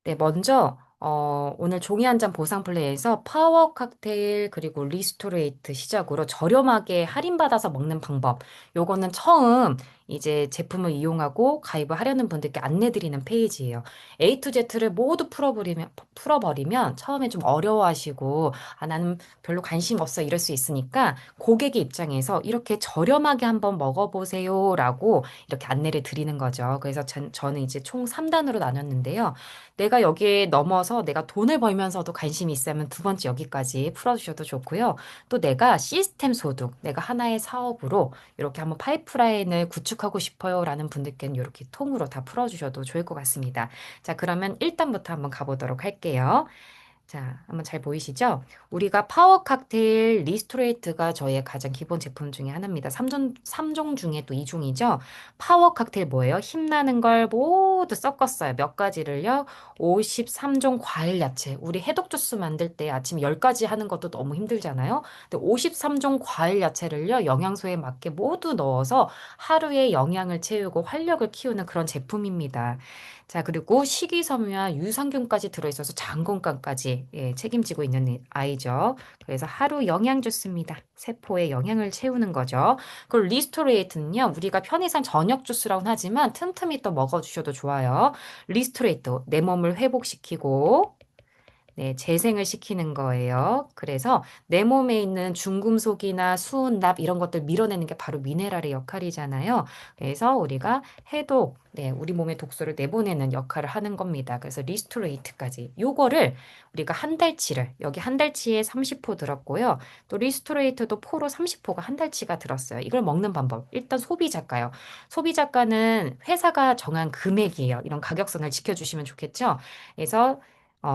네, 먼저 오늘 종이 한 잔 보상 플레이에서 파워 칵테일 그리고 리스토레이트 시작으로 저렴하게 할인받아서 먹는 방법. 요거는 처음 이제 제품을 이용하고 가입을 하려는 분들께 안내드리는 페이지예요. A to Z를 모두 풀어버리면 처음에 좀 어려워하시고 아, 나는 별로 관심 없어 이럴 수 있으니까 고객의 입장에서 이렇게 저렴하게 한번 먹어보세요라고 이렇게 안내를 드리는 거죠. 그래서 저는 이제 총 3단으로 나눴는데요. 내가 여기에 넘어서 내가 돈을 벌면서도 관심이 있으면 두 번째 여기까지 풀어주셔도 좋고요. 또 내가 시스템 소득, 내가 하나의 사업으로 이렇게 한번 파이프라인을 구축하고 싶어요라는 분들께는 이렇게 통으로 다 풀어주셔도 좋을 것 같습니다. 자, 그러면 1단부터 한번 가보도록 할게요. 자, 한번 잘 보이시죠? 우리가 파워 칵테일 리스토레이트가 저희의 가장 기본 제품 중에 하나입니다. 3종 중에 또 2종이죠. 파워 칵테일 뭐예요? 힘나는 걸 모두 섞었어요. 몇 가지를요? 53종 과일 야채. 우리 해독 주스 만들 때 아침 10가지 하는 것도 너무 힘들잖아요. 근데 53종 과일 야채를요, 영양소에 맞게 모두 넣어서 하루에 영양을 채우고 활력을 키우는 그런 제품입니다. 자, 그리고 식이섬유와 유산균까지 들어있어서 장건강까지 책임지고 있는 아이죠. 그래서 하루 영양 주스입니다. 세포에 영양을 채우는 거죠. 그리고 리스토레이트는요, 우리가 편의상 저녁 주스라고는 하지만 틈틈이 또 먹어주셔도 좋아요. 리스토레이트, 내 몸을 회복시키고, 네, 재생을 시키는 거예요. 그래서 내 몸에 있는 중금속이나 수은, 납 이런 것들 밀어내는 게 바로 미네랄의 역할이잖아요. 그래서 우리가 해독, 네, 우리 몸의 독소를 내보내는 역할을 하는 겁니다. 그래서 리스토레이트까지. 요거를 우리가 한 달치를, 여기 한 달치에 30포 들었고요. 또 리스토레이트도 포로 30포가 한 달치가 들었어요. 이걸 먹는 방법. 일단 소비자가요. 소비자가는 회사가 정한 금액이에요. 이런 가격선을 지켜주시면 좋겠죠. 그래서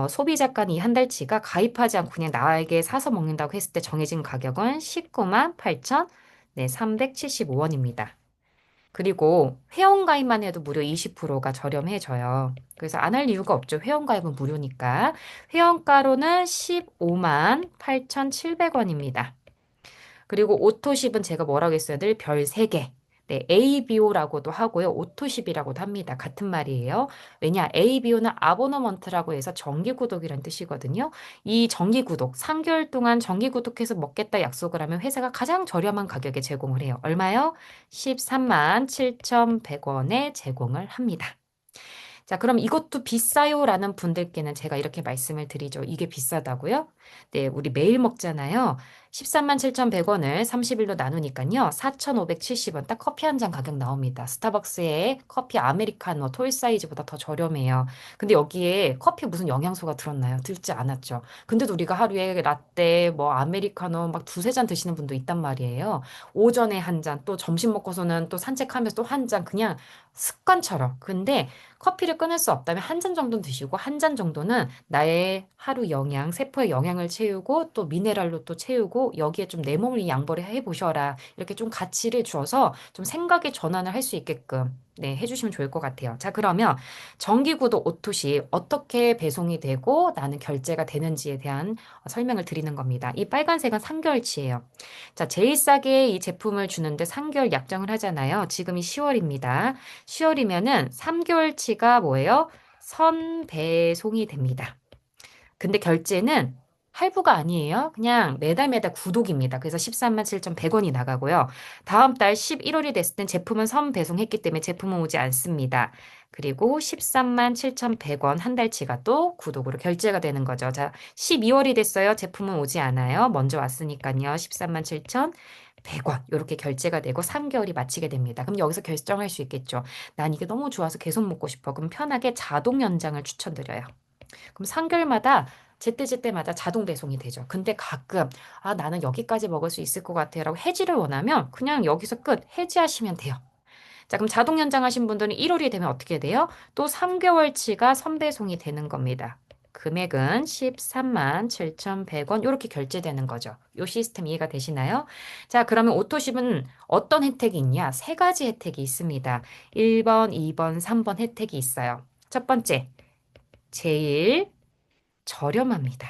소비자간 이 한 달치가 가입하지 않고 그냥 나에게 사서 먹는다고 했을 때 정해진 가격은 19만 8천 네, 375원입니다. 그리고 회원가입만 해도 무려 20%가 저렴해져요. 그래서 안 할 이유가 없죠. 회원가입은 무료니까. 회원가로는 15만 8,700원입니다. 그리고 오토십은 제가 뭐라고 했어요? 늘 별 3개. 네, ABO라고도 하고요. 오토십이라고도 합니다. 같은 말이에요. 왜냐? ABO는 아보너먼트라고 해서 정기구독이라는 뜻이거든요. 이 정기구독, 3개월 동안 정기구독해서 먹겠다 약속을 하면 회사가 가장 저렴한 가격에 제공을 해요. 얼마요? 13만 7,100원에 제공을 합니다. 자, 그럼 이것도 비싸요라는 분들께는 제가 이렇게 말씀을 드리죠. 이게 비싸다고요? 네, 우리 매일 먹잖아요. 13만 7,100원을 30일로 나누니까요. 4,570원. 딱 커피 한 잔 가격 나옵니다. 스타벅스의 커피 아메리카노 톨 사이즈보다 더 저렴해요. 근데 여기에 커피 무슨 영양소가 들었나요? 들지 않았죠. 근데도 우리가 하루에 라떼, 뭐 아메리카노 막 두세 잔 드시는 분도 있단 말이에요. 오전에 한 잔, 또 점심 먹고서는 또 산책하면서 또 한 잔, 그냥 습관처럼. 근데 커피를 끊을 수 없다면 한 잔 정도는 드시고 한 잔 정도는 나의 하루 영양, 세포의 영양을 채우고 또 미네랄로 또 채우고 여기에 좀 내 몸을 양보를 해보셔라. 이렇게 좀 가치를 주어서 좀 생각의 전환을 할 수 있게끔 네, 해주시면 좋을 것 같아요. 자, 그러면 정기구독 오토시 어떻게 배송이 되고 나는 결제가 되는지에 대한 설명을 드리는 겁니다. 이 빨간색은 3개월치예요. 자, 제일 싸게 이 제품을 주는데 3개월 약정을 하잖아요. 지금이 10월입니다. 10월이면은 3개월치가 뭐예요? 선배송이 됩니다. 근데 결제는 할부가 아니에요. 그냥 매달 매달 구독입니다. 그래서 13만 7,100원이 나가고요. 다음 달 11월이 됐을 땐 제품은 선배송했기 때문에 제품은 오지 않습니다. 그리고 13만 7,100원 한 달치가 또 구독으로 결제가 되는 거죠. 자, 12월이 됐어요. 제품은 오지 않아요. 먼저 왔으니까요. 13만 7,100원 이렇게 결제가 되고 3개월이 마치게 됩니다. 그럼 여기서 결정할 수 있겠죠. 난 이게 너무 좋아서 계속 먹고 싶어. 그럼 편하게 자동 연장을 추천드려요. 그럼 3개월마다 제때제때마다 자동 배송이 되죠. 근데 가끔 아 나는 여기까지 먹을 수 있을 것 같아라고 해지를 원하면 그냥 여기서 끝 해지하시면 돼요. 자 그럼 자동 연장하신 분들은 1월이 되면 어떻게 돼요? 또 3개월치가 선배송이 되는 겁니다. 금액은 13만 7,100원 이렇게 결제되는 거죠. 요 시스템 이해가 되시나요? 자 그러면 오토십은 어떤 혜택이 있냐? 세 가지 혜택이 있습니다. 1번, 2번, 3번 혜택이 있어요. 첫 번째, 제일 저렴합니다.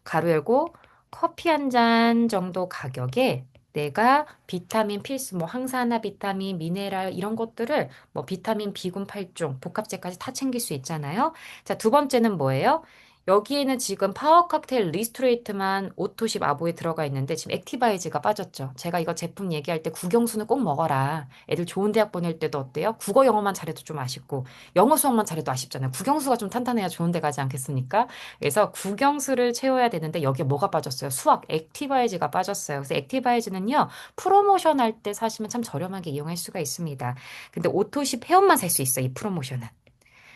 가로 열고 커피 한 잔 정도 가격에 내가 비타민 필수, 뭐 항산화 비타민, 미네랄 이런 것들을 뭐 비타민 B군 8종, 복합제까지 다 챙길 수 있잖아요. 자, 두 번째는 뭐예요? 여기에는 지금 파워 칵테일 리스토레이트만 오토십 아보에 들어가 있는데 지금 액티바이즈가 빠졌죠. 제가 이거 제품 얘기할 때 국영수는 꼭 먹어라. 애들 좋은 대학 보낼 때도 어때요? 국어 영어만 잘해도 좀 아쉽고 영어 수학만 잘해도 아쉽잖아요. 국영수가 좀 탄탄해야 좋은 데 가지 않겠습니까? 그래서 국영수를 채워야 되는데 여기에 뭐가 빠졌어요? 수학 액티바이즈가 빠졌어요. 그래서 액티바이즈는요. 프로모션 할 때 사시면 참 저렴하게 이용할 수가 있습니다. 근데 오토십 회원만 살 수 있어요. 이 프로모션은.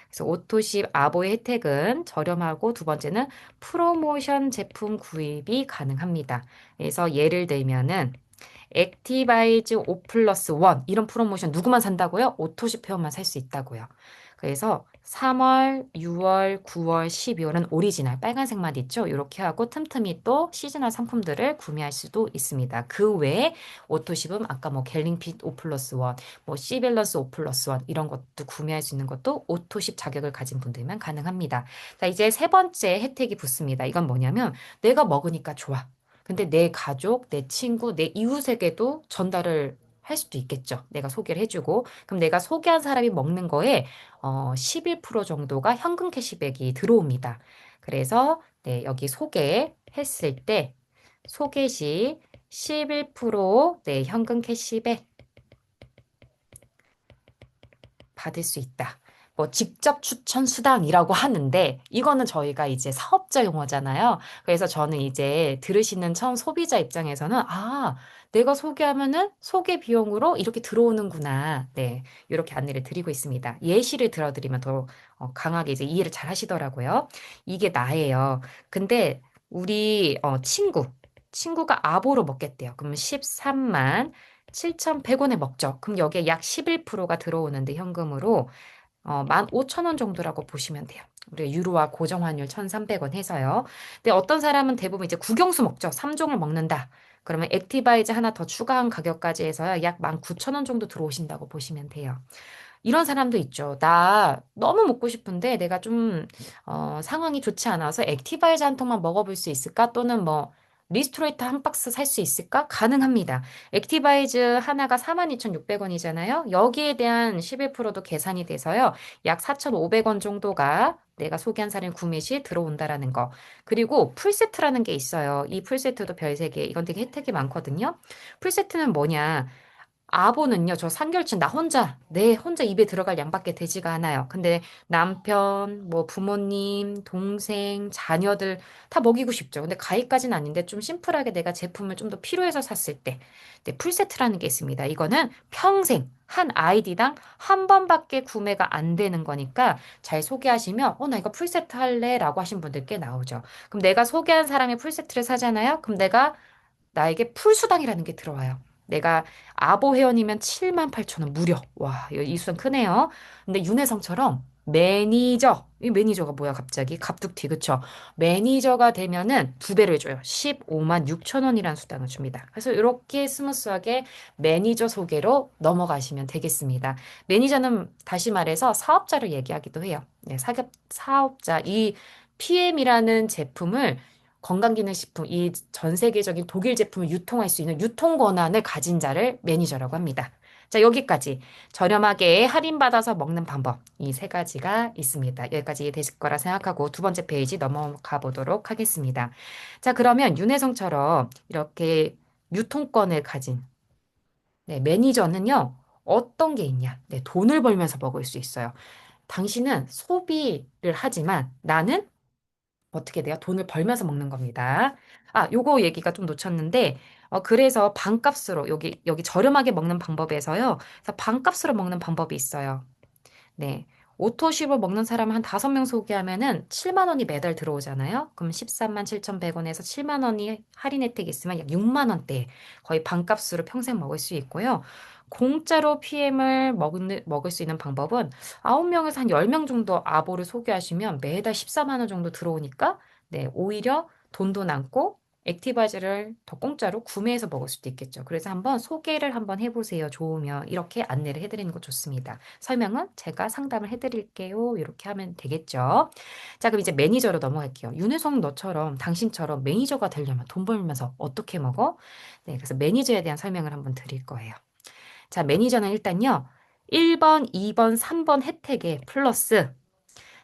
그래서 오토십 아보의 혜택은 저렴하고 두 번째는 프로모션 제품 구입이 가능합니다. 그래서 예를 들면은 액티바이즈 5 플러스 1 이런 프로모션 누구만 산다고요? 오토십 회원만 살 수 있다고요. 그래서 3월, 6월, 9월, 12월은 오리지널 빨간색만 있죠. 이렇게 하고 틈틈이 또 시즈널 상품들을 구매할 수도 있습니다. 그 외에 오토십은 아까 뭐 갤링핏 5 플러스 1, 뭐 시밸런스 5 플러스 1 이런 것도 구매할 수 있는 것도 오토십 자격을 가진 분들만 가능합니다. 자, 이제 세 번째 혜택이 붙습니다. 이건 뭐냐면 내가 먹으니까 좋아. 근데 내 가족, 내 친구, 내 이웃에게도 전달을 할 수도 있겠죠. 내가 소개를 해주고. 그럼 내가 소개한 사람이 먹는 거에 11% 정도가 현금 캐시백이 들어옵니다. 그래서 네, 여기 소개했을 때 소개 시 11% 네, 현금 캐시백 받을 수 있다. 뭐 직접 추천 수당이라고 하는데 이거는 저희가 이제 사업자 용어잖아요. 그래서 저는 이제 들으시는 처음 소비자 입장에서는 아, 내가 소개하면은 소개 비용으로 이렇게 들어오는구나. 네, 이렇게 안내를 드리고 있습니다. 예시를 들어드리면 더 강하게 이제 이해를 잘 하시더라고요. 이게 나예요. 근데 우리 친구가 아보로 먹겠대요. 그러면 13만 7,100원에 먹죠. 그럼 여기에 약 11%가 들어오는데 현금으로 15,000원 정도라고 보시면 돼요. 우리 유로화 고정환율 1,300원 해서요. 근데 어떤 사람은 대부분 이제 국영수 먹죠. 3종을 먹는다. 그러면 액티바이즈 하나 더 추가한 가격까지 해서요. 약 19,000원 정도 들어오신다고 보시면 돼요. 이런 사람도 있죠. 나 너무 먹고 싶은데 내가 좀 상황이 좋지 않아서 액티바이즈 한 통만 먹어볼 수 있을까? 또는 뭐 리스토레이트 한 박스 살 수 있을까? 가능합니다. 액티바이즈 하나가 42,600원이잖아요. 여기에 대한 11%도 계산이 돼서요. 약 4,500원 정도가 내가 소개한 사람 구매 시 들어온다라는 거. 그리고 풀세트라는 게 있어요. 이 풀세트도 별 3개. 이건 되게 혜택이 많거든요. 풀세트는 뭐냐? 아보는요, 저 상결친 나 혼자, 내 혼자 입에 들어갈 양밖에 되지가 않아요. 근데 남편, 뭐 부모님, 동생, 자녀들 다 먹이고 싶죠. 근데 가입까지는 아닌데 좀 심플하게 내가 제품을 좀 더 필요해서 샀을 때, 네, 풀세트라는 게 있습니다. 이거는 평생 한 아이디당 한 번밖에 구매가 안 되는 거니까 잘 소개하시면, 나 이거 풀세트 할래? 라고 하신 분들 꽤 나오죠. 그럼 내가 소개한 사람이 풀세트를 사잖아요? 그럼 나에게 풀수당이라는 게 들어와요. 내가 아보 회원이면 78,000원 무료. 와, 이 수당 크네요. 근데 윤혜성처럼 이 매니저가 뭐야, 갑자기? 갑툭튀, 그쵸? 매니저가 되면은 2배를 줘요. 15만 6천 원이라는 수당을 줍니다. 그래서 이렇게 스무스하게 매니저 소개로 넘어가시면 되겠습니다. 매니저는 다시 말해서 사업자를 얘기하기도 해요. 네, 사업자, 이 PM이라는 제품을 건강기능식품, 이 전 세계적인 독일 제품을 유통할 수 있는 유통 권한을 가진 자를 매니저라고 합니다. 자, 여기까지 저렴하게 할인받아서 먹는 방법, 이 세 가지가 있습니다. 여기까지 이해되실 거라 생각하고 두 번째 페이지 넘어가 보도록 하겠습니다. 자, 그러면 윤혜성처럼 이렇게 유통권을 가진 네, 매니저는요, 어떤 게 있냐? 네, 돈을 벌면서 먹을 수 있어요. 당신은 소비를 하지만 나는 어떻게 돼요? 돈을 벌면서 먹는 겁니다. 아, 요거 얘기가 좀 놓쳤는데, 그래서 반값으로, 여기 저렴하게 먹는 방법에서요. 그래서 반값으로 먹는 방법이 있어요. 네. 오토쉽을 먹는 사람 한 5명 소개하면은 7만 원이 매달 들어오잖아요. 그럼 13만 7,100원에서 7만 원이 할인 혜택이 있으면 약 6만 원대 거의 반값으로 평생 먹을 수 있고요. 공짜로 PM을 먹을 수 있는 방법은 9명에서 한 10명 정도 아보를 소개하시면 매달 14만 원 정도 들어오니까 네, 오히려 돈도 남고 액티바이저를 더 공짜로 구매해서 먹을 수도 있겠죠. 그래서 한번 소개를 한번 해보세요. 좋으면 이렇게 안내를 해드리는 거 좋습니다. 설명은 제가 상담을 해드릴게요. 이렇게 하면 되겠죠. 자, 그럼 이제 매니저로 넘어갈게요. 윤혜성 너처럼 당신처럼 매니저가 되려면 돈 벌면서 어떻게 먹어? 네, 그래서 매니저에 대한 설명을 한번 드릴 거예요. 자, 매니저는 일단요. 1번, 2번, 3번 혜택에 플러스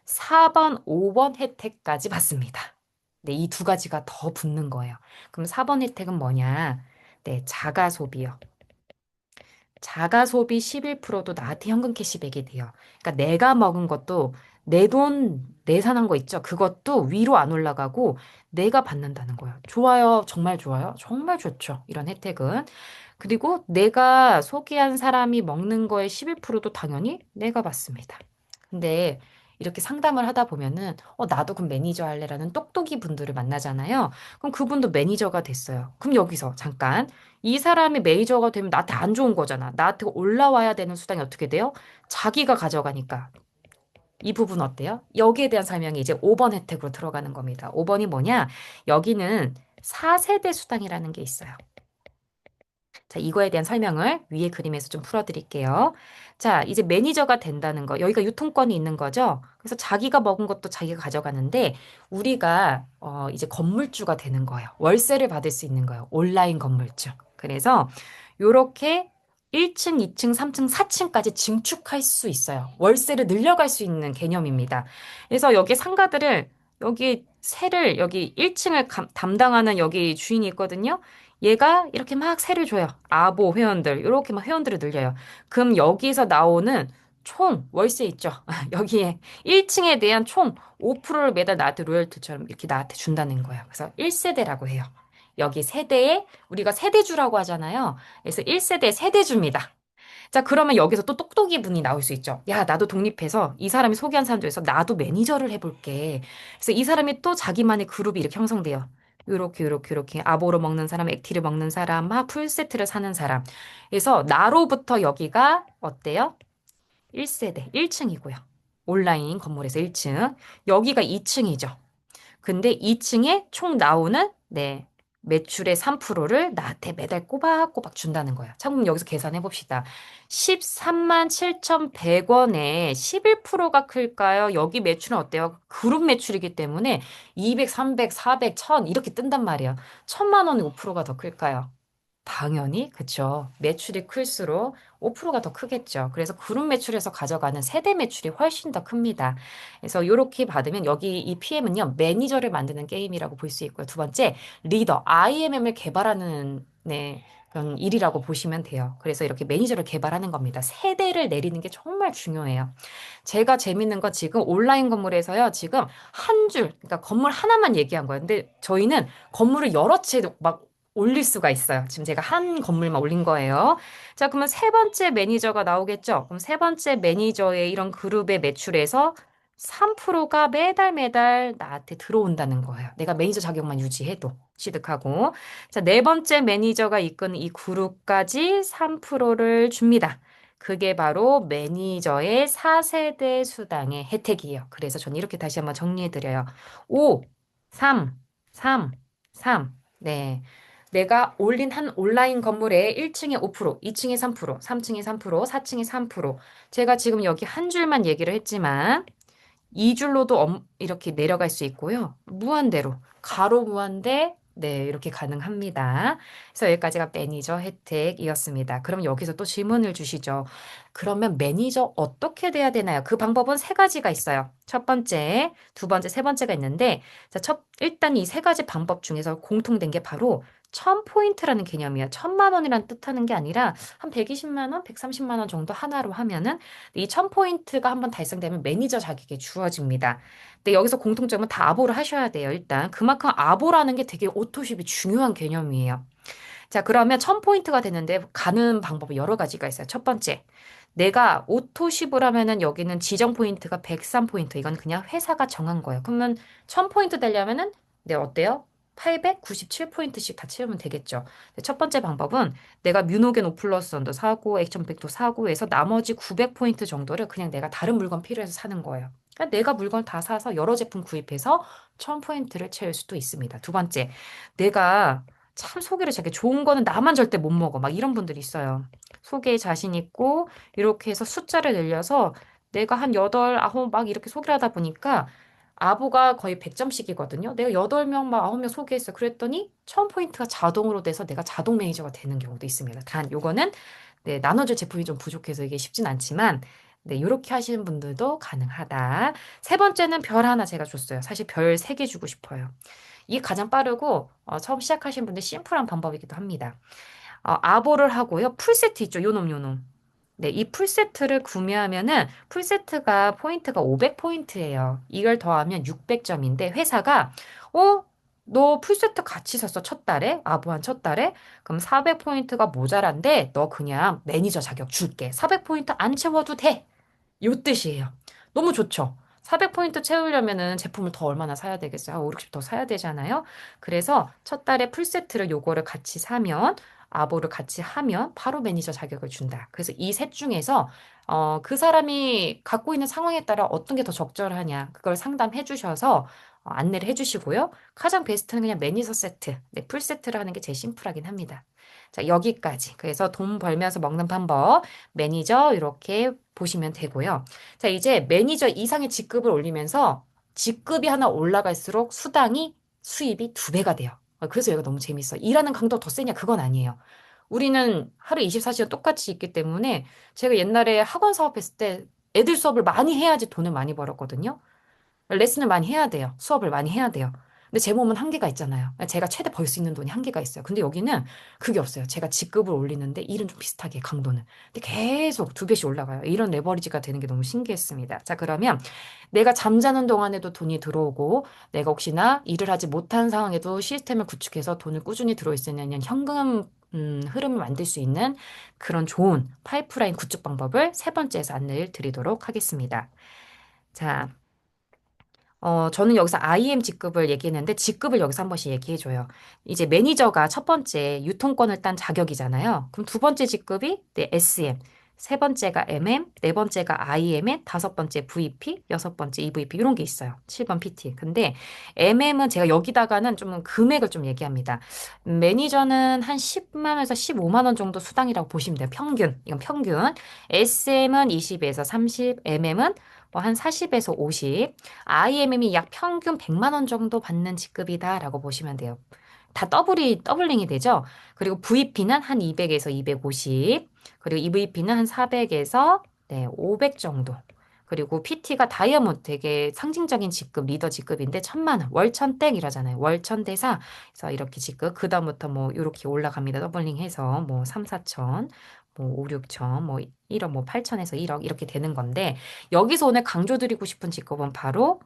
4번, 5번 혜택까지 받습니다. 네, 이 두 가지가 더 붙는 거예요. 그럼 4번 혜택은 뭐냐? 네, 자가 소비요. 자가 소비 11%도 나한테 현금 캐시백이 돼요. 그러니까 내가 먹은 것도 내 돈 내산한 거 있죠? 그것도 위로 안 올라가고 내가 받는다는 거예요. 좋아요. 정말 좋아요. 정말 좋죠. 이런 혜택은. 그리고 내가 소개한 사람이 먹는 거의 11%도 당연히 내가 받습니다. 근데 이렇게 상담을 하다 보면은 나도 그럼 매니저 할래라는 똑똑이 분들을 만나잖아요. 그럼 그분도 매니저가 됐어요. 그럼 여기서 잠깐 이 사람이 매니저가 되면 나한테 안 좋은 거잖아. 나한테 올라와야 되는 수당이 어떻게 돼요? 자기가 가져가니까. 이 부분 어때요? 여기에 대한 설명이 이제 5번 혜택으로 들어가는 겁니다. 5번이 뭐냐? 여기는 4세대 수당이라는 게 있어요. 자, 이거에 대한 설명을 위에 그림에서 좀 풀어드릴게요. 자, 이제 매니저가 된다는 거. 여기가 유통권이 있는 거죠. 그래서 자기가 먹은 것도 자기가 가져가는데 우리가 이제 건물주가 되는 거예요. 월세를 받을 수 있는 거예요. 온라인 건물주. 그래서 요렇게 1층, 2층, 3층, 4층까지 증축할 수 있어요. 월세를 늘려갈 수 있는 개념입니다. 그래서 여기 상가들을 여기 세를 여기 1층을 담당하는 여기 주인이 있거든요. 얘가 이렇게 막 세를 줘요. 아보 회원들, 이렇게 막 회원들을 늘려요. 그럼 여기서 나오는 총 월세 있죠. 여기에 1층에 대한 총 5%를 매달 나한테 로열티처럼 이렇게 나한테 준다는 거예요. 그래서 1세대라고 해요. 여기 세대에 우리가 세대주라고 하잖아요. 그래서 1세대 세대주입니다. 자, 그러면 여기서 또 똑똑이 분이 나올 수 있죠. 야, 나도 독립해서 이 사람이 소개한 사람 중에서 나도 매니저를 해볼게. 그래서 이 사람이 또 자기만의 그룹이 이렇게 형성돼요. 요렇게 아보로 먹는 사람, 액티를 먹는 사람, 막 풀세트를 사는 사람. 그래서 나로부터 여기가 어때요? 1세대, 1층이고요. 온라인 건물에서 1층. 여기가 2층이죠. 근데 2층에 총 나오는 매출의 3%를 나한테 매달 꼬박꼬박 준다는 거예요. 자, 그럼 여기서 계산해 봅시다. 13만 7,100원에 11%가 클까요? 여기 매출은 어때요? 그룹 매출이기 때문에 200, 300, 400, 1000 이렇게 뜬단 말이에요. 1000만 원에 5%가 더 클까요? 당연히, 그쵸. 매출이 클수록 5%가 더 크겠죠. 그래서 그룹 매출에서 가져가는 세대 매출이 훨씬 더 큽니다. 그래서 이렇게 받으면 여기 이 PM은요, 매니저를 만드는 게임이라고 볼 수 있고요. 두 번째, 리더, IMM을 개발하는, 그런 일이라고 보시면 돼요. 그래서 이렇게 매니저를 개발하는 겁니다. 세대를 내리는 게 정말 중요해요. 제가 재밌는 건 지금 온라인 건물에서요, 지금 한 줄, 그러니까 건물 하나만 얘기한 거예요. 근데 저희는 건물을 여러 채 막 올릴 수가 있어요. 지금 제가 한 건물만 올린 거예요. 자, 그러면 세 번째 매니저가 나오겠죠? 그럼 세 번째 매니저의 이런 그룹의 매출에서 3%가 매달 매달 나한테 들어온다는 거예요. 내가 매니저 자격만 유지해도 취득하고. 자, 네 번째 매니저가 이끄는 이 그룹까지 3%를 줍니다. 그게 바로 매니저의 4세대 수당의 혜택이에요. 그래서 저는 이렇게 다시 한번 정리해드려요. 5, 3, 3, 3. 네. 내가 올린 한 온라인 건물에 1층에 5%, 2층에 3%, 3층에 3%, 4층에 3%. 제가 지금 여기 한 줄만 얘기를 했지만 이 줄로도 이렇게 내려갈 수 있고요. 무한대로 가로 무한대 이렇게 가능합니다. 그래서 여기까지가 매니저 혜택이었습니다. 그럼 여기서 또 질문을 주시죠. 그러면 매니저 어떻게 돼야 되나요? 그 방법은 세 가지가 있어요. 첫 번째, 두 번째, 세 번째가 있는데 자, 일단 이 세 가지 방법 중에서 공통된 게 바로 1000포인트라는 개념이에요. 1000만 원이란 뜻하는 게 아니라 한 120만 원, 130만 원 정도 하나로 하면은 이 1000포인트가 한번 달성되면 매니저 자격이 주어집니다. 근데 여기서 공통점은 다 아보를 하셔야 돼요. 일단 그만큼 아보라는 게 되게 오토쉽이 중요한 개념이에요. 자, 그러면 1000포인트가 되는데 가는 방법이 여러 가지가 있어요. 첫 번째, 내가 오토쉽을 하면은 여기는 지정 포인트가 103포인트. 이건 그냥 회사가 정한 거예요. 그러면 1000포인트 되려면은 어때요? 897포인트씩 다 채우면 되겠죠. 첫 번째 방법은 내가 뮤노겐 오플러스원도 사고 액션백도 사고 해서 나머지 900포인트 정도를 그냥 내가 다른 물건 필요해서 사는 거예요. 그러니까 내가 물건 다 사서 여러 제품 구입해서 1000포인트를 채울 수도 있습니다. 두 번째, 내가 참 소개를 잘게 좋은 거는 나만 절대 못 먹어. 막 이런 분들이 있어요. 소개에 자신 있고 이렇게 해서 숫자를 늘려서 내가 한 8, 9 막 이렇게 소개를 하다 보니까 아보가 거의 100점씩이거든요. 내가 8명 막 9명 소개했어. 그랬더니 1000포인트가 자동으로 돼서 내가 자동 매니저가 되는 경우도 있습니다. 단 요거는 네, 나눠줄 제품이 좀 부족해서 이게 쉽진 않지만 네, 이렇게 하시는 분들도 가능하다. 세 번째는 별 하나 제가 줬어요. 사실 별 3개 주고 싶어요. 이게 가장 빠르고 처음 시작하시는 분들 심플한 방법이기도 합니다. 아보를 하고요. 풀세트 있죠. 요놈 요놈. 네, 이 풀세트를 구매하면은 풀세트가 포인트가 500포인트예요. 이걸 더하면 600점인데 회사가 어? 너 풀세트 같이 샀어 첫 달에? 아부한 첫 달에? 그럼 400포인트가 모자란데 너 그냥 매니저 자격 줄게. 400포인트 안 채워도 돼. 요 뜻이에요. 너무 좋죠? 400포인트 채우려면은 제품을 더 얼마나 사야 되겠어요? 5, 60 더 사야 되잖아요. 그래서 첫 달에 풀세트를 요거를 같이 사면 아보를 같이 하면 바로 매니저 자격을 준다. 그래서 이 셋 중에서 그 사람이 갖고 있는 상황에 따라 어떤 게 더 적절하냐 그걸 상담해 주셔서 안내를 해 주시고요. 가장 베스트는 그냥 매니저 세트, 네, 풀 세트를 하는 게 제일 심플하긴 합니다. 자, 여기까지. 그래서 돈 벌면서 먹는 방법, 매니저 이렇게 보시면 되고요. 자, 이제 매니저 이상의 직급을 올리면서 직급이 하나 올라갈수록 수입이 2배가 돼요. 그래서 얘가 너무 재밌어. 일하는 강도가 더 세냐? 그건 아니에요. 우리는 하루 24시간 똑같이 있기 때문에 제가 옛날에 학원 사업했을 때 애들 수업을 많이 해야지 돈을 많이 벌었거든요. 레슨을 많이 해야 돼요. 수업을 많이 해야 돼요. 근데 제 몸은 한계가 있잖아요. 제가 최대 벌 수 있는 돈이 한계가 있어요. 근데 여기는 그게 없어요. 제가 직급을 올리는데 일은 좀 비슷하게 강도는. 근데 계속 2배씩 올라가요. 이런 레버리지가 되는 게 너무 신기했습니다. 자, 그러면 내가 잠자는 동안에도 돈이 들어오고 내가 혹시나 일을 하지 못한 상황에도 시스템을 구축해서 돈을 꾸준히 들어올 수 있는 현금 흐름을 만들 수 있는 그런 좋은 파이프라인 구축 방법을 세 번째에서 안내를 드리도록 하겠습니다. 자, 저는 여기서 IM 직급을 얘기했는데 직급을 여기서 한 번씩 얘기해줘요. 이제 매니저가 첫 번째 유통권을 딴 자격이잖아요. 그럼 두 번째 직급이 네, SM, 세 번째가 MM, 네 번째가 IMN, 다섯 번째 VP, 여섯 번째 EVP 이런 게 있어요. 7번 PT. 근데 MM은 제가 여기다가는 좀 금액을 좀 얘기합니다. 매니저는 한 10만 원에서 15만 원 정도 수당이라고 보시면 돼요. 평균. 이건 평균. SM은 20에서 30, MM은 뭐 한 40에서 50, IMM이 약 평균 100만 원 정도 받는 직급이다라고 보시면 돼요. 다 더블링이 되죠. 그리고 VP는 한 200에서 250, 그리고 EVP는 한 400에서 네, 500 정도. 그리고 PT가 다이아몬드 되게 상징적인 직급, 리더 직급인데 1000만 원, 월천땡 이러잖아요. 월천대사. 그래서 이렇게 직급, 그다음부터 뭐 이렇게 올라갑니다. 더블링 해서 뭐 3, 4천, 뭐 5, 6천, 뭐 1억, 뭐 8천에서 1억 이렇게 되는 건데 여기서 오늘 강조드리고 싶은 직급은 바로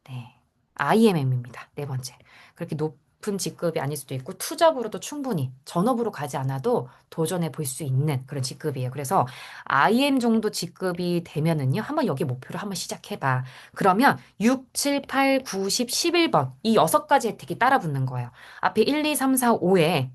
네. IMM입니다. 네 번째. 그렇게 높은 직급이 아닐 수도 있고 투잡으로도 충분히 전업으로 가지 않아도 도전해 볼 수 있는 그런 직급이에요. 그래서 IM 정도 직급이 되면은요. 한번 여기 목표를 한번 시작해 봐. 그러면 6, 7, 8, 9, 10, 11번 이 6가지 혜택이 따라 붙는 거예요. 앞에 1, 2, 3, 4, 5에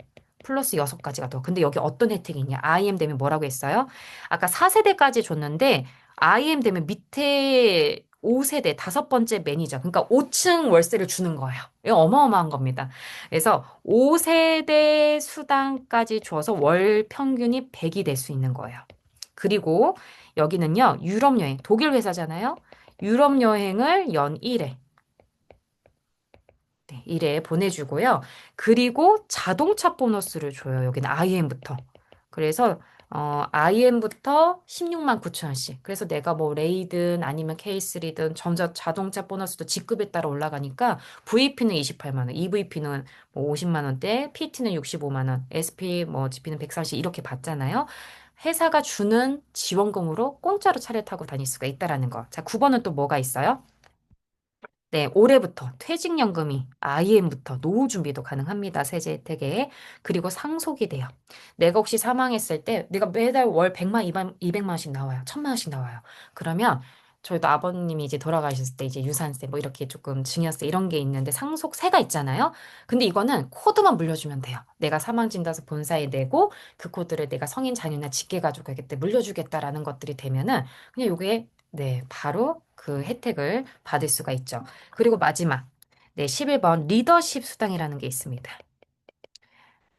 플러스 6가지가 더. 근데 여기 어떤 혜택이 있냐? IM 되면 뭐라고 했어요? 아까 4세대까지 줬는데 IM 되면 밑에 5세대 다섯 번째 매니저 그러니까 5층 월세를 주는 거예요. 이거 어마어마한 겁니다. 그래서 5세대 수당까지 줘서 월 평균이 100이 될 수 있는 거예요. 그리고 여기는요. 유럽 여행 독일 회사잖아요. 유럽 여행을 연 1회 네, 1회 보내주고요. 그리고 자동차 보너스를 줘요. 여기는 IM부터. 그래서 IM부터 16만 9천 원씩. 그래서 내가 뭐 레이든 아니면 K3든 전자 자동차 보너스도 직급에 따라 올라가니까 VP는 28만 원, EVP는 뭐 50만 원대, PT는 65만 원, SP 뭐 GP는 140 이렇게 받잖아요. 회사가 주는 지원금으로 공짜로 차를 타고 다닐 수가 있다라는 거. 자, 9번은 또 뭐가 있어요? 네, 올해부터 퇴직연금이 IM부터 노후 준비도 가능합니다. 세제 혜택에. 그리고 상속이 돼요. 내가 혹시 사망했을 때 내가 매달 월 100만, 200만 원씩 나와요. 1000만 원씩 나와요. 그러면 저희도 아버님이 이제 돌아가셨을 때 이제 유산세 뭐 이렇게 조금 증여세 이런 게 있는데 상속세가 있잖아요. 근데 이거는 코드만 물려주면 돼요. 내가 사망진단서 본사에 내고 그 코드를 내가 성인 자녀나 직계 가족에게 물려주겠다라는 것들이 되면은 그냥 요게 네, 바로 그 혜택을 받을 수가 있죠. 그리고 마지막, 네, 11번 리더십 수당이라는 게 있습니다.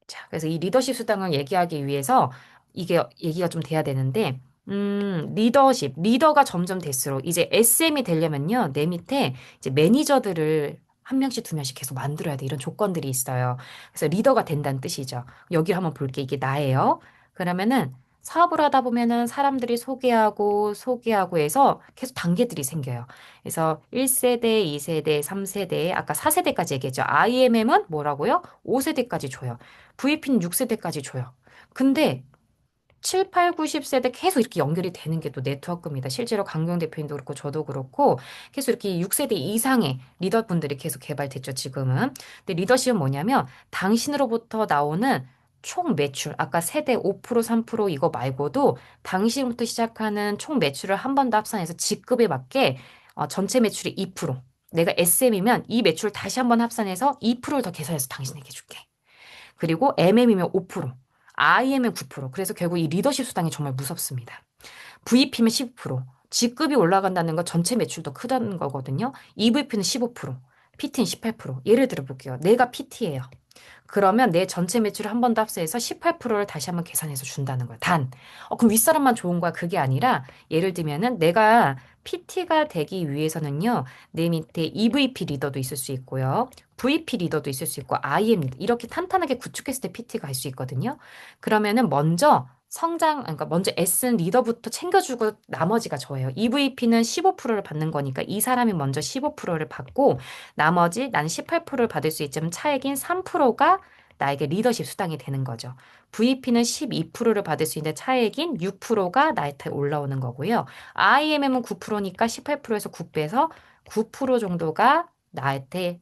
자, 그래서 이 리더십 수당을 얘기하기 위해서 이게 얘기가 좀 돼야 되는데, 리더가 점점 될수록 이제 SM이 되려면요, 내 밑에 이제 매니저들을 한 명씩 두 명씩 계속 만들어야 돼. 이런 조건들이 있어요. 그래서 리더가 된다는 뜻이죠. 여기 한번 볼게. 이게 나예요. 그러면은 사업을 하다 보면은 사람들이 소개하고 해서 계속 단계들이 생겨요. 그래서 1세대, 2세대, 3세대, 아까 4세대까지 얘기했죠. IMM은 뭐라고요? 5세대까지 줘요. VP는 6세대까지 줘요. 근데 7, 8, 90세대 계속 이렇게 연결이 되는 게 또 네트워크입니다. 실제로 강경 대표님도 그렇고 저도 그렇고 계속 이렇게 6세대 이상의 리더분들이 계속 개발됐죠, 지금은. 근데 리더십은 뭐냐면 당신으로부터 나오는 총 매출, 아까 세대 5%, 3% 이거 말고도 당신부터 시작하는 총 매출을 한 번 더 합산해서 직급에 맞게 전체 매출이 2%. 내가 SM이면 이 매출을 다시 한 번 합산해서 2%를 더 계산해서 당신에게 줄게. 그리고 MM이면 5%, IM은 9%. 그래서 결국 이 리더십 수당이 정말 무섭습니다. VP면 10%. 직급이 올라간다는 건 전체 매출도 크다는 거거든요. EVP는 15%, PT는 18%. 예를 들어 볼게요. 내가 PT예요. 그러면 내 전체 매출을 한 번 더 합세해서 18%를 다시 한번 계산해서 준다는 거야. 그럼 윗사람만 좋은 거야. 그게 아니라 예를 들면은 내가 PT가 되기 위해서는요. 내 밑에 EVP 리더도 있을 수 있고요. VP 리더도 있을 수 있고 IM 리더 이렇게 탄탄하게 구축했을 때 PT가 할 수 있거든요. 그러면은 그러니까 먼저 S는 리더부터 챙겨주고 나머지가 저예요. EVP는 15%를 받는 거니까 이 사람이 먼저 15%를 받고 나머지 나는 18%를 받을 수 있지만 차액인 3%가 나에게 리더십 수당이 되는 거죠. VP는 12%를 받을 수 있는데 차액인 6%가 나한테 올라오는 거고요. IMM은 9%니까 18%에서 9 빼서 9% 정도가 나한테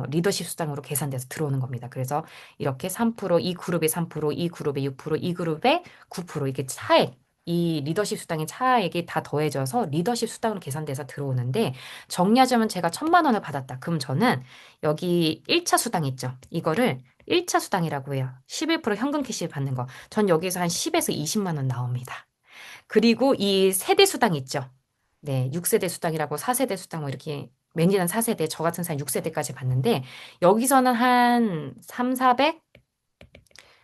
리더십 수당으로 계산돼서 들어오는 겁니다. 그래서 이렇게 3%, 이 그룹의 3%, 이 그룹의 6%, 이 그룹의 9% 이게 차액, 이 리더십 수당의 차액이 다 더해져서 리더십 수당으로 계산돼서 들어오는데 정리하자면 제가 1,000만 원을 받았다. 그럼 저는 여기 1차 수당 있죠. 이거를 1차 수당이라고 해요. 11% 현금 캐시 받는 거. 전 여기서 한 10에서 20만 원 나옵니다. 그리고 이 세대 수당 있죠. 네, 6세대 수당이라고 4세대 수당 뭐 이렇게 매니저는 4세대, 저 같은 사람 6세대까지 받는데 여기서는 한 3, 400,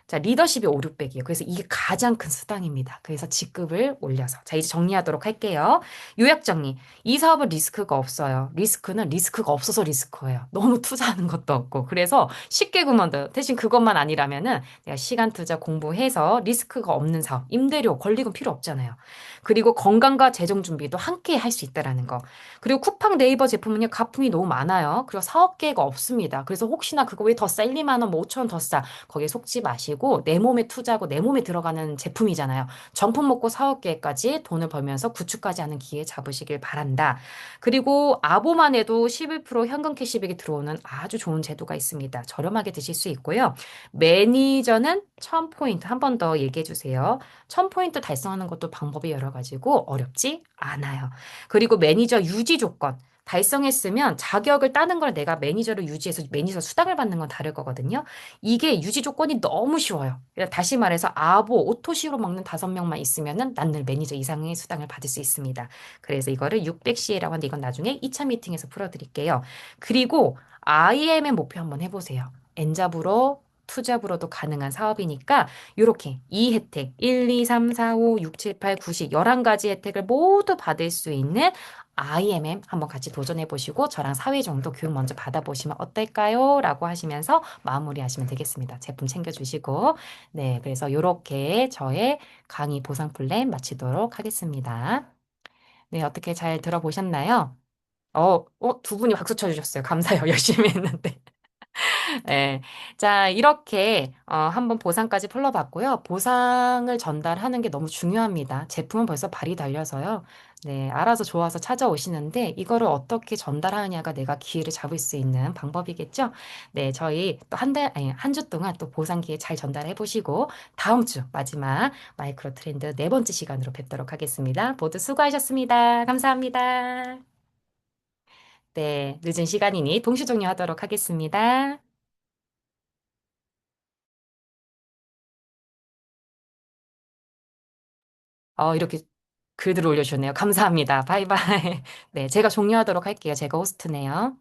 자, 리더십이 5, 600이에요. 그래서 이게 가장 큰 수당입니다. 그래서 직급을 올려서. 자, 이제 정리하도록 할게요. 요약 정리. 이 사업은 리스크가 없어요. 리스크는 리스크가 없어서 리스크예요. 너무 투자하는 것도 없고. 그래서 쉽게 그만둬요. 대신 그것만 아니라면은 내가 시간 투자 공부해서 리스크가 없는 사업, 임대료, 권리금 필요 없잖아요. 그리고 건강과 재정 준비도 함께 할 수 있다라는 거. 그리고 쿠팡 네이버 제품은요, 가품이 너무 많아요. 그리고 사업 계획가 없습니다. 그래서 혹시나 그거 왜 더 싸? 1, 2만 원, 뭐 5천 원 더 싸? 거기에 속지 마시고 내 몸에 투자하고 내 몸에 들어가는 제품이잖아요. 정품 먹고 사업 계획까지 돈을 벌면서 구축까지 하는 기회 잡으시길 바란다. 그리고 아보만 해도 11% 현금 캐시백이 들어오는 아주 좋은 제도가 있습니다. 저렴하게 드실 수 있고요. 매니저는 1,000포인트 한 번 더 얘기해 주세요. 1,000포인트 달성하는 것도 방법이 여러 가지고 어렵지 않아요. 그리고 매니저 유지 조건. 달성했으면 자격을 따는 걸 내가 매니저를 유지해서 매니저 수당을 받는 건 다를 거거든요. 이게 유지 조건이 너무 쉬워요. 그러니까 다시 말해서 아보, 오토시로 먹는 5명만 있으면은 난 늘 매니저 이상의 수당을 받을 수 있습니다. 그래서 이거를 600CA라고 하는데 이건 나중에 2차 미팅에서 풀어드릴게요. 그리고 IM의 목표 한번 해보세요. 엔잡으로 투잡으로도 가능한 사업이니까 요렇게 이 혜택 1, 2, 3, 4, 5, 6, 7, 8, 9, 10 11가지 혜택을 모두 받을 수 있는 IMM 한번 같이 도전해 보시고 저랑 4회 정도 교육 먼저 받아보시면 어떨까요? 라고 하시면서 마무리하시면 되겠습니다. 제품 챙겨주시고 네, 그래서 요렇게 저의 강의 보상 플랜 마치도록 하겠습니다. 네, 어떻게 잘 들어보셨나요? 두 분이 박수 쳐주셨어요. 감사해요. 열심히 했는데. 네. 자, 이렇게 한번 보상까지 풀러봤고요. 보상을 전달하는 게 너무 중요합니다. 제품은 벌써 발이 달려서요. 네, 알아서 좋아서 찾아오시는데 이거를 어떻게 전달하느냐가 내가 기회를 잡을 수 있는 방법이겠죠. 네, 저희 또 한 주 동안 또 보상 기회 잘 전달해 보시고 다음 주 마지막 마이크로 트렌드 네 번째 시간으로 뵙도록 하겠습니다. 모두 수고하셨습니다. 감사합니다. 네, 늦은 시간이니 동시 종료하도록 하겠습니다. 이렇게 글들 올려주셨네요. 감사합니다. 바이바이. 네, 제가 종료하도록 할게요. 제가 호스트네요.